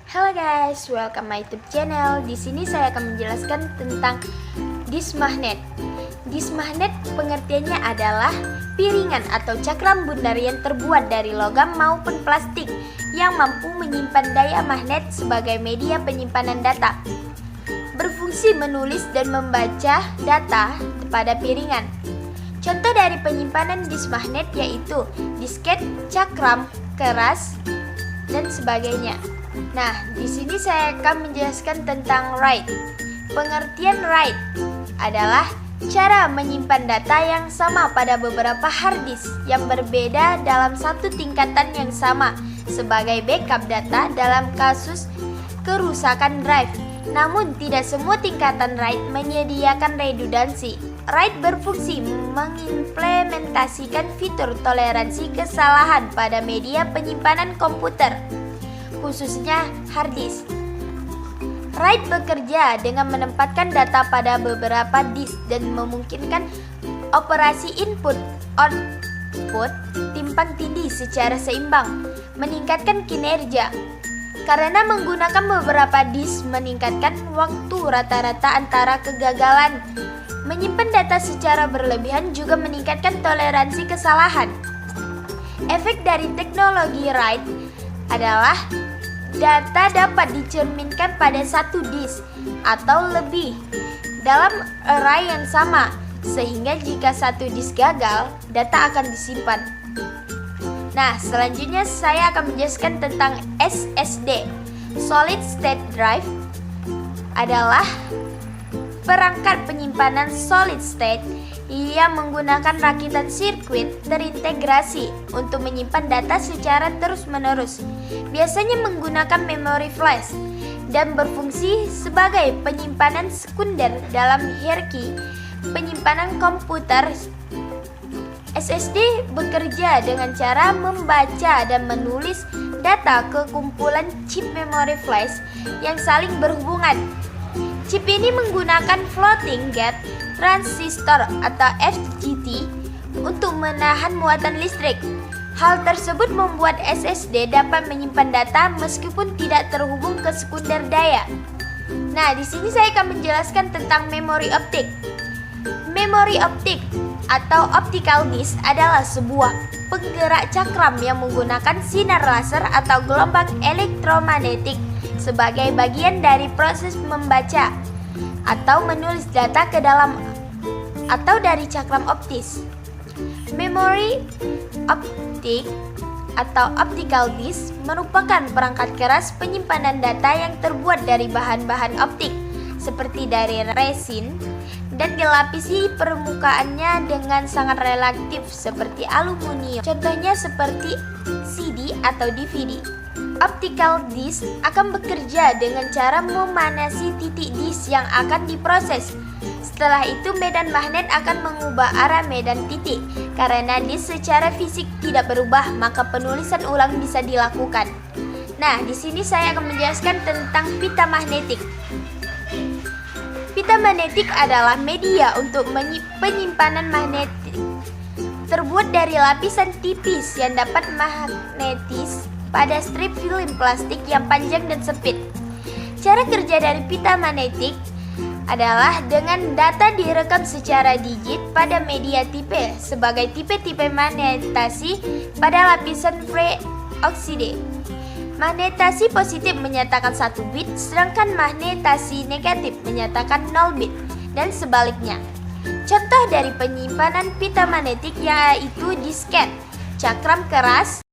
Halo guys, welcome my YouTube channel. Di sini saya akan menjelaskan tentang disk magnet. Disk magnet pengertiannya adalah piringan atau cakram bundar yang terbuat dari logam maupun plastik yang mampu menyimpan daya magnet sebagai media penyimpanan data. Berfungsi menulis dan membaca data pada piringan. Contoh dari penyimpanan disk magnet yaitu disket, cakram, keras, dan sebagainya. Nah, di sini saya akan menjelaskan tentang RAID. Pengertian RAID adalah cara menyimpan data yang sama pada beberapa hard disk yang berbeda dalam satu tingkatan yang sama sebagai backup data dalam kasus kerusakan drive. Namun, tidak semua tingkatan RAID menyediakan redundansi. RAID berfungsi mengimplementasikan fitur toleransi kesalahan pada media penyimpanan komputer, khususnya hard disk. RAID bekerja dengan menempatkan data pada beberapa disk dan memungkinkan operasi input-output timpang tindih secara seimbang, meningkatkan kinerja. Karena menggunakan beberapa disk meningkatkan waktu rata-rata antara kegagalan. Menyimpan data secara berlebihan juga meningkatkan toleransi kesalahan. Efek dari teknologi RAID adalah data dapat dicerminkan pada satu disk atau lebih dalam array yang sama, sehingga jika satu disk gagal, data akan disimpan. Nah, selanjutnya saya akan menjelaskan tentang SSD. Solid State Drive adalah perangkat penyimpanan solid state yang menggunakan rakitan sirkuit terintegrasi untuk menyimpan data secara terus-menerus. Biasanya menggunakan memori flash dan berfungsi sebagai penyimpanan sekunder dalam hierarki penyimpanan komputer. SSD bekerja dengan cara membaca dan menulis data ke kumpulan chip memori flash yang saling berhubungan. Chip ini menggunakan floating gate transistor atau FGT untuk menahan muatan listrik. Hal tersebut membuat SSD dapat menyimpan data meskipun tidak terhubung ke sekunder daya. Nah, di sini saya akan menjelaskan tentang memori optik. Memori optik atau optical disk adalah sebuah penggerak cakram yang menggunakan sinar laser atau gelombang elektromagnetik sebagai bagian dari proses membaca atau menulis data ke dalam atau dari cakram optis. Memori optik atau optical disk merupakan perangkat keras penyimpanan data yang terbuat dari bahan-bahan optik seperti dari resin dan dilapisi permukaannya dengan sangat relatif seperti aluminium. Contohnya seperti CD atau DVD. Optical disk akan bekerja dengan cara memanasi titik disk yang akan diproses. Setelah itu medan magnet akan mengubah arah medan titik. Karena disk secara fisik tidak berubah, maka penulisan ulang bisa dilakukan. Nah, di sini saya akan menjelaskan tentang pita magnetik. Pita magnetik adalah media untuk penyimpanan magnetik. Terbuat dari lapisan tipis yang dapat magnetis pada strip film plastik yang panjang dan sempit. Cara kerja dari pita magnetik adalah dengan data direkam secara digit pada media tipe sebagai tipe-tipe magnetasi pada lapisan peroksida. Magnetasi positif menyatakan 1 bit, sedangkan magnetasi negatif menyatakan 0 bit, dan sebaliknya. Contoh dari penyimpanan pita magnetik yaitu disket, cakram keras,